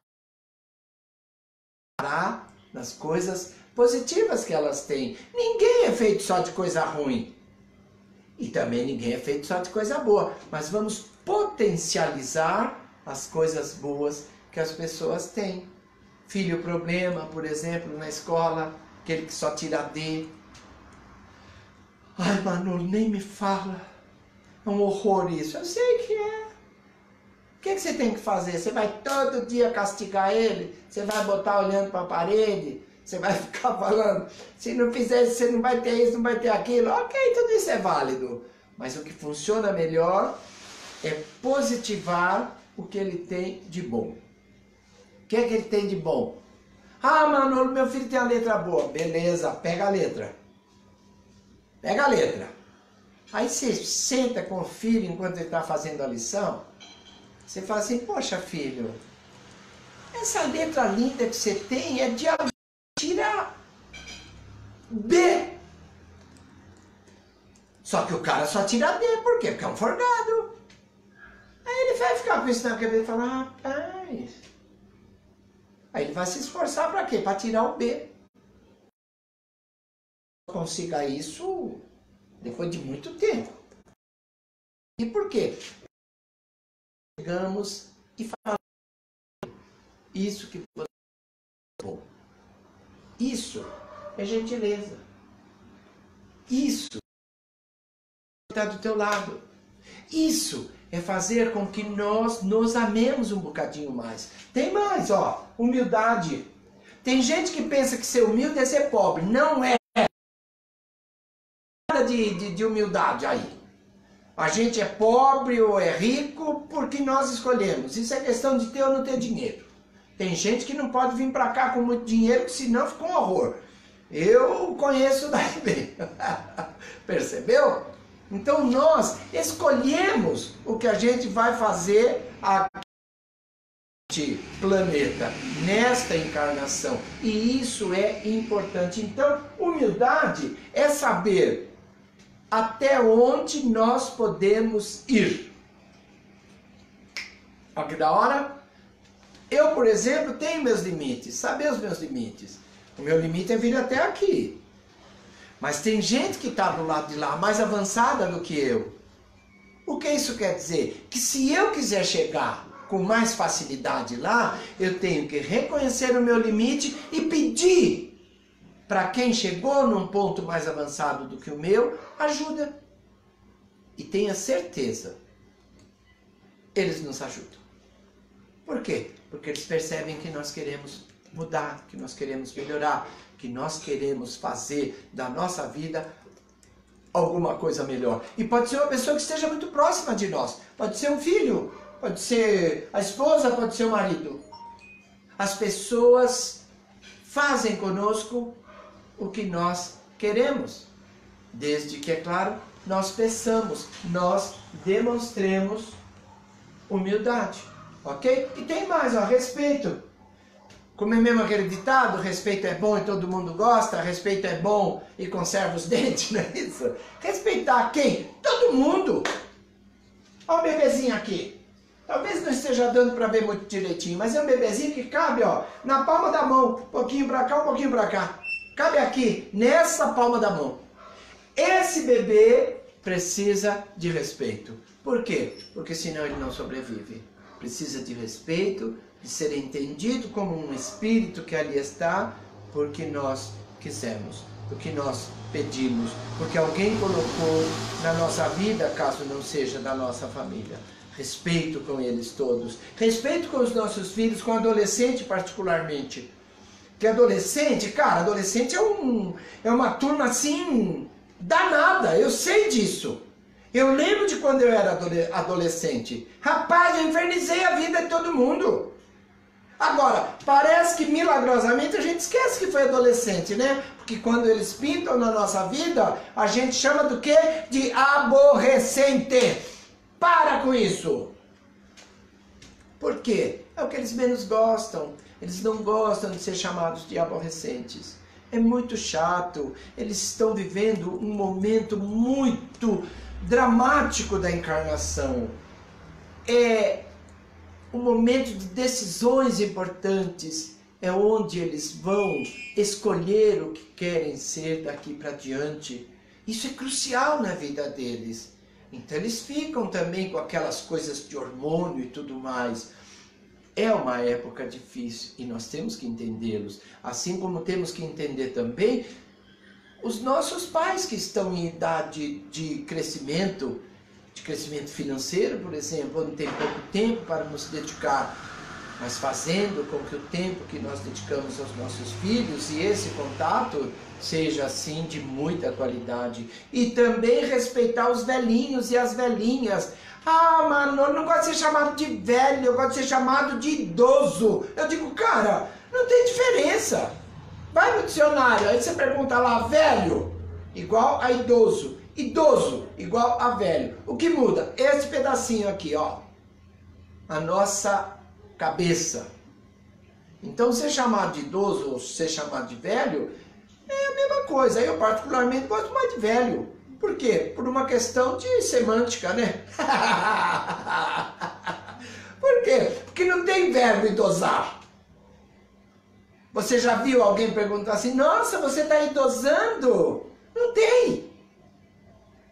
[SPEAKER 1] nas coisas positivas que elas têm. Ninguém é feito só de coisa ruim. E também ninguém é feito só de coisa boa. Mas vamos potencializar as coisas boas que as pessoas têm. Filho problema, por exemplo, na escola, aquele que só tira D. Ai, Manolo, nem me fala. É um horror isso. Eu sei que é. O que você tem que fazer? Você vai todo dia castigar ele? Você vai botar olhando para a parede? Você vai ficar falando, se não fizer isso, você não vai ter isso, não vai ter aquilo. Ok, tudo isso é válido. Mas o que funciona melhor é positivar o que ele tem de bom. O que é que ele tem de bom? Ah, Manolo, meu filho tem a letra boa. Beleza, pega a letra. Pega a letra. Aí você senta com o filho enquanto ele está fazendo a lição. Você fala assim, poxa filho, essa letra linda que você tem é de tira B. Só que o cara só tira D, por quê? Porque é um forgado. Aí ele vai ficar com isso na cabeça e falar, rapaz. Aí ele vai se esforçar para quê? Para tirar o B. Consiga isso depois de muito tempo. E por quê? Chegamos e falamos isso que você é bom. Isso é gentileza. Isso está do teu lado. Isso é fazer com que nós nos amemos um bocadinho mais. Tem mais, ó, humildade. Tem gente que pensa que ser humilde é ser pobre. Não é. Nada de humildade aí. A gente é pobre ou é rico porque nós escolhemos. Isso é questão de ter ou não ter dinheiro. Tem gente que não pode vir para cá com muito dinheiro, senão fica um horror. Eu conheço daí bem. Percebeu? Então nós escolhemos o que a gente vai fazer aqui. planeta, nesta encarnação. E isso é importante. Então, humildade é saber até onde nós podemos ir. Olha que da hora. Eu, por exemplo, tenho meus limites. Saber os meus limites. O meu limite é vir até aqui. Mas tem gente que está do lado de lá, mais avançada do que eu. O que isso quer dizer? Que se eu quiser chegar com mais facilidade lá, eu tenho que reconhecer o meu limite e pedir para quem chegou num ponto mais avançado do que o meu, ajuda. E tenha certeza, eles nos ajudam. Por quê? Porque eles percebem que nós queremos mudar, que nós queremos melhorar, que nós queremos fazer da nossa vida alguma coisa melhor. E pode ser uma pessoa que esteja muito próxima de nós. Pode ser um filho, pode ser a esposa, pode ser o marido. As pessoas fazem conosco o que nós queremos. Desde que, é claro, nós peçamos, nós demonstremos humildade. Ok? E tem mais, ó, respeito. Como é mesmo aquele ditado, respeito é bom e todo mundo gosta, respeito é bom e conserva os dentes, não é isso? Respeitar quem? Todo mundo. Olha o bebezinho aqui. Talvez não esteja dando para ver muito direitinho, mas é um bebezinho que cabe, ó, na palma da mão, um pouquinho para cá, um pouquinho para cá. Cabe aqui, nessa palma da mão. Esse bebê precisa de respeito. Por quê? Porque senão ele não sobrevive. Precisa de respeito, de ser entendido como um espírito que ali está, porque nós quisemos, porque nós pedimos, porque alguém colocou na nossa vida, caso não seja da nossa família. Respeito com eles todos, respeito com os nossos filhos, com o adolescente particularmente. Que adolescente, cara, adolescente é uma turma assim, danada, eu sei disso. Eu lembro de quando eu era adolescente. Rapaz, eu infernizei a vida de todo mundo. Agora, parece que milagrosamente a gente esquece que foi adolescente, né? Porque quando eles pintam na nossa vida, a gente chama do quê? De aborrecente. Para com isso. Por quê? É o que eles menos gostam. Eles não gostam de ser chamados de aborrecentes. É muito chato. Eles estão vivendo um momento muito dramático da encarnação. É um momento de decisões importantes. É onde eles vão escolher o que querem ser daqui para diante. Isso é crucial na vida deles. Então eles ficam também com aquelas coisas de hormônio e tudo mais. É uma época difícil e nós temos que entendê-los. Assim como temos que entender também os nossos pais que estão em idade de crescimento financeiro, por exemplo, onde tem pouco tempo para nos dedicar, mas fazendo com que o tempo que nós dedicamos aos nossos filhos e esse contato seja assim de muita qualidade. E também respeitar os velhinhos e as velhinhas. Ah, mano, eu não gosto de ser chamado de velho, eu gosto de ser chamado de idoso. Eu digo, cara, não tem diferença. Vai no dicionário, aí você pergunta lá, velho, igual a idoso. Idoso, igual a velho. O que muda? Esse pedacinho aqui, ó. A nossa cabeça. Então, ser chamado de idoso ou ser chamado de velho é a mesma coisa. Eu, particularmente, gosto mais de velho. Por quê? Por uma questão de semântica, né? Por quê? Porque não tem verbo idosar. Você já viu alguém perguntar assim, nossa, você está idosando? Não tem.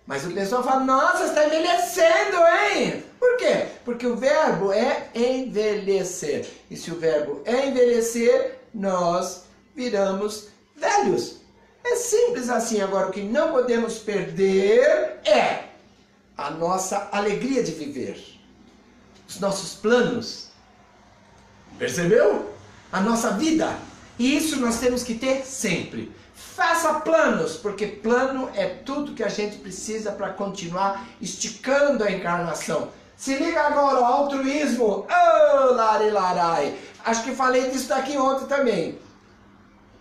[SPEAKER 1] Mas o pessoal fala, nossa, você está envelhecendo, hein? Por quê? Porque o verbo é envelhecer. E se o verbo é envelhecer, nós viramos velhos. É simples assim. Agora, o que não podemos perder é a nossa alegria de viver. Os nossos planos. Percebeu? A nossa vida. E isso nós temos que ter sempre. Faça planos, porque plano é tudo que a gente precisa para continuar esticando a encarnação. Se liga agora, altruísmo. Oh, larilarai. Acho que falei disso daqui ontem também.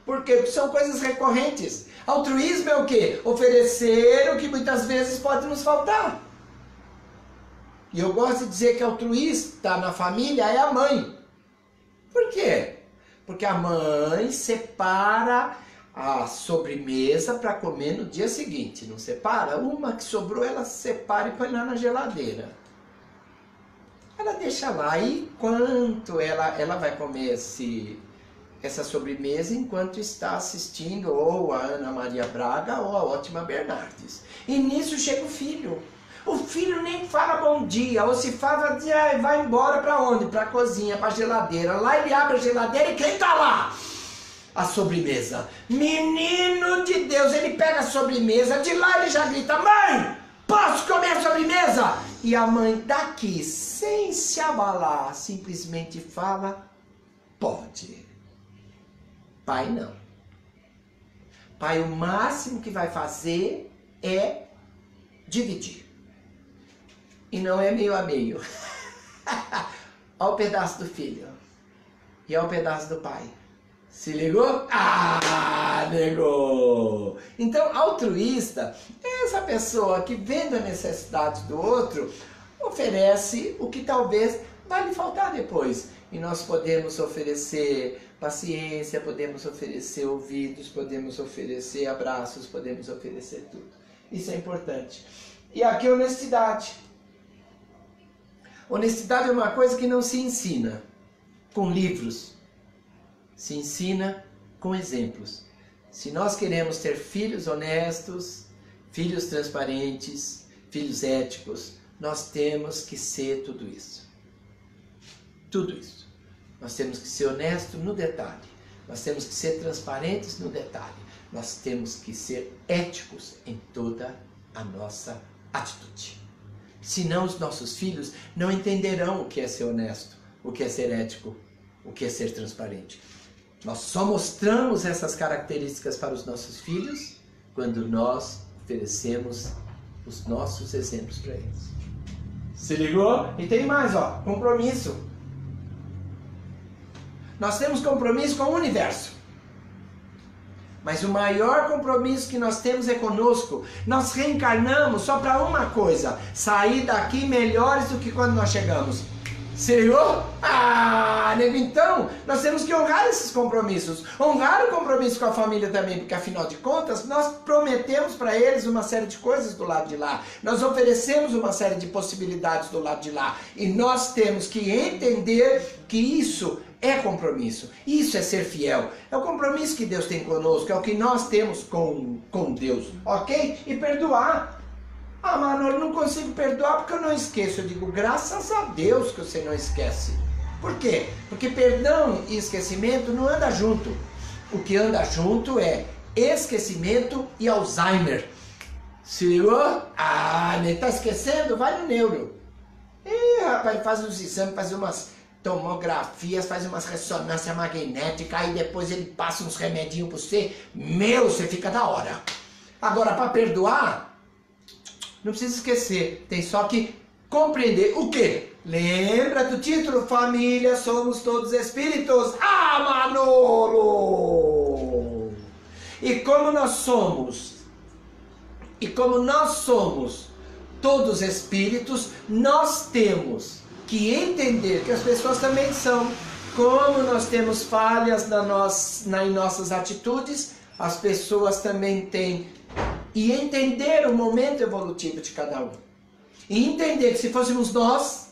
[SPEAKER 1] Por quê? Porque são coisas recorrentes. Altruísmo é o quê? Oferecer o que muitas vezes pode nos faltar. E eu gosto de dizer que altruísta na família é a mãe. Por quê? Porque a mãe separa a sobremesa para comer no dia seguinte, não separa? Uma que sobrou, ela separa e põe lá na geladeira. Ela deixa lá, e enquanto ela vai comer essa sobremesa enquanto está assistindo ou a Ana Maria Braga ou a Ótima Bernardes. E nisso chega o filho. O filho nem fala bom dia, ou se fala, vai embora para onde? Para a cozinha, para a geladeira. Lá ele abre a geladeira e quem tá lá? A sobremesa. Menino de Deus, ele pega a sobremesa, de lá ele já grita, mãe, posso comer a sobremesa? E a mãe daqui, sem se abalar, simplesmente fala, pode. Pai não. Pai, o máximo que vai fazer é dividir. E não é meio a meio. Olha o pedaço do filho. E olha o pedaço do pai. Se ligou? Ah, negou! Então, altruísta é essa pessoa que, vendo a necessidade do outro, oferece o que talvez vai lhe faltar depois. E nós podemos oferecer paciência, podemos oferecer ouvidos, podemos oferecer abraços, podemos oferecer tudo. Isso é importante. E aqui honestidade. Honestidade é uma coisa que não se ensina com livros. Se ensina com exemplos. Se nós queremos ter filhos honestos, filhos transparentes, filhos éticos, nós temos que ser tudo isso. Tudo isso. Nós temos que ser honestos no detalhe. Nós temos que ser transparentes no detalhe. Nós temos que ser éticos em toda a nossa atitude. Senão os nossos filhos não entenderão o que é ser honesto, o que é ser ético, o que é ser transparente. Nós só mostramos essas características para os nossos filhos quando nós oferecemos os nossos exemplos para eles. Se ligou? E tem mais, ó, compromisso. Nós temos compromisso com o universo. Mas o maior compromisso que nós temos é conosco. Nós reencarnamos só para uma coisa: sair daqui melhores do que quando nós chegamos. Se ligou? Ah, nego, então nós temos que honrar esses compromissos. Honrar o compromisso com a família também, porque afinal de contas nós prometemos para eles uma série de coisas do lado de lá. Nós oferecemos uma série de possibilidades do lado de lá. E nós temos que entender que isso é compromisso. Isso é ser fiel. É o compromisso que Deus tem conosco, é o que nós temos com Deus. Ok? E perdoar. Ah, mano, eu não consigo perdoar porque eu não esqueço. Eu digo, graças a Deus que você não esquece. Por quê? Porque perdão e esquecimento não andam junto. O que anda junto é esquecimento e Alzheimer. Se ligou? Ah, nem tá esquecendo? Vai no neuro. Ih, rapaz, faz uns exames, faz umas tomografias, faz umas ressonâncias magnéticas, aí depois ele passa uns remedinhos pra você. Meu, você fica da hora. Agora, para perdoar, não precisa esquecer, tem só que compreender o quê? Lembra do título? Família, somos todos espíritos. Ah, Manolo! E como nós somos todos espíritos, nós temos que entender que as pessoas também são. Como nós temos falhas em nossas atitudes, as pessoas também têm. E entender o momento evolutivo de cada um. E entender que se fôssemos nós,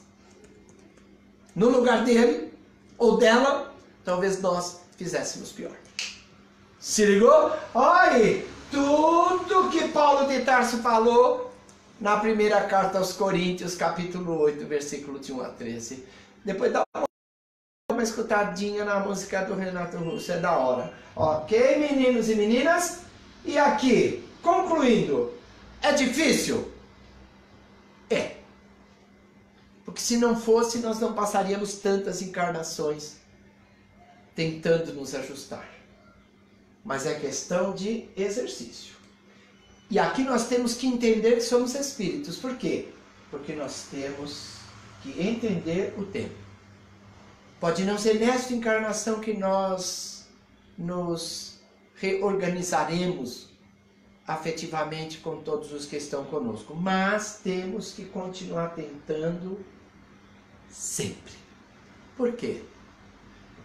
[SPEAKER 1] no lugar dele ou dela, talvez nós fizéssemos pior. Se ligou? Olha, tudo que Paulo de Tarso falou na primeira carta aos Coríntios, capítulo 8, versículo de 1 a 13. Depois dá uma escutadinha na música do Renato Russo, é da hora. Ok, meninos e meninas? E aqui, concluindo, é difícil? É. Porque se não fosse, nós não passaríamos tantas encarnações tentando nos ajustar. Mas é questão de exercício. E aqui nós temos que entender que somos espíritos. Por quê? Porque nós temos que entender o tempo. Pode não ser nesta encarnação que nós nos reorganizaremos afetivamente com todos os que estão conosco, mas temos que continuar tentando sempre. Por quê?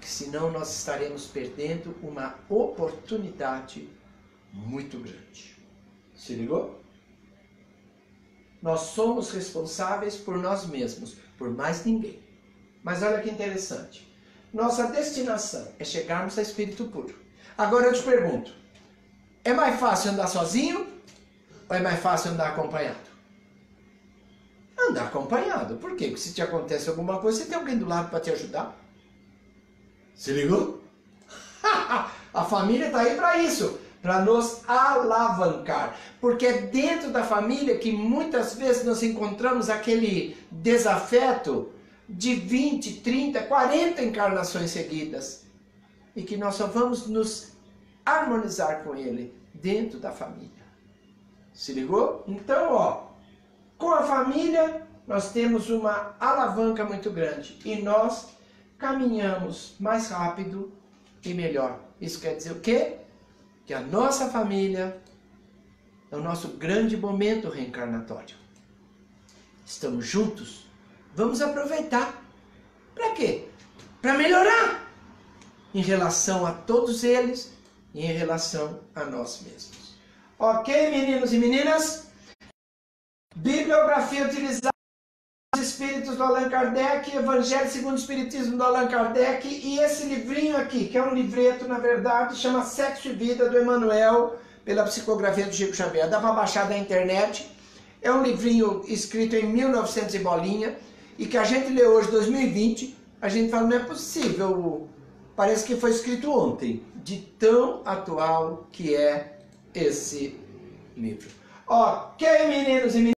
[SPEAKER 1] que senão nós estaremos perdendo uma oportunidade muito grande. Se ligou? Nós somos responsáveis por nós mesmos, por mais ninguém. Mas olha que interessante. Nossa destinação é chegarmos a espírito puro. Agora eu te pergunto, é mais fácil andar sozinho ou é mais fácil andar acompanhado? Andar acompanhado. Por quê? Porque se te acontece alguma coisa, você tem alguém do lado para te ajudar. Se ligou? A família está aí para isso, para nos alavancar. Porque é dentro da família que muitas vezes nós encontramos aquele desafeto de 20, 30, 40 encarnações seguidas. E que nós só vamos nos harmonizar com ele dentro da família. Se ligou? Então, ó, com a família nós temos uma alavanca muito grande. E nós caminhamos mais rápido e melhor. Isso quer dizer o quê? Que a nossa família é o nosso grande momento reencarnatório. Estamos juntos. Vamos aproveitar. Para quê? Para melhorar em relação a todos eles e em relação a nós mesmos. Ok, meninos e meninas? Bibliografia utilizada dos Espíritos do Allan Kardec, Evangelho segundo o Espiritismo do Allan Kardec, e esse livrinho aqui, que é um livreto, na verdade, chama Sexo e Vida, do Emmanuel, pela psicografia do Chico Xavier. Dá para baixar da internet. É um livrinho escrito em 1900 e bolinha, e que a gente lê hoje, 2020, a gente fala, não é possível, parece que foi escrito ontem, de tão atual que é esse livro. Ok, meninos e meninas?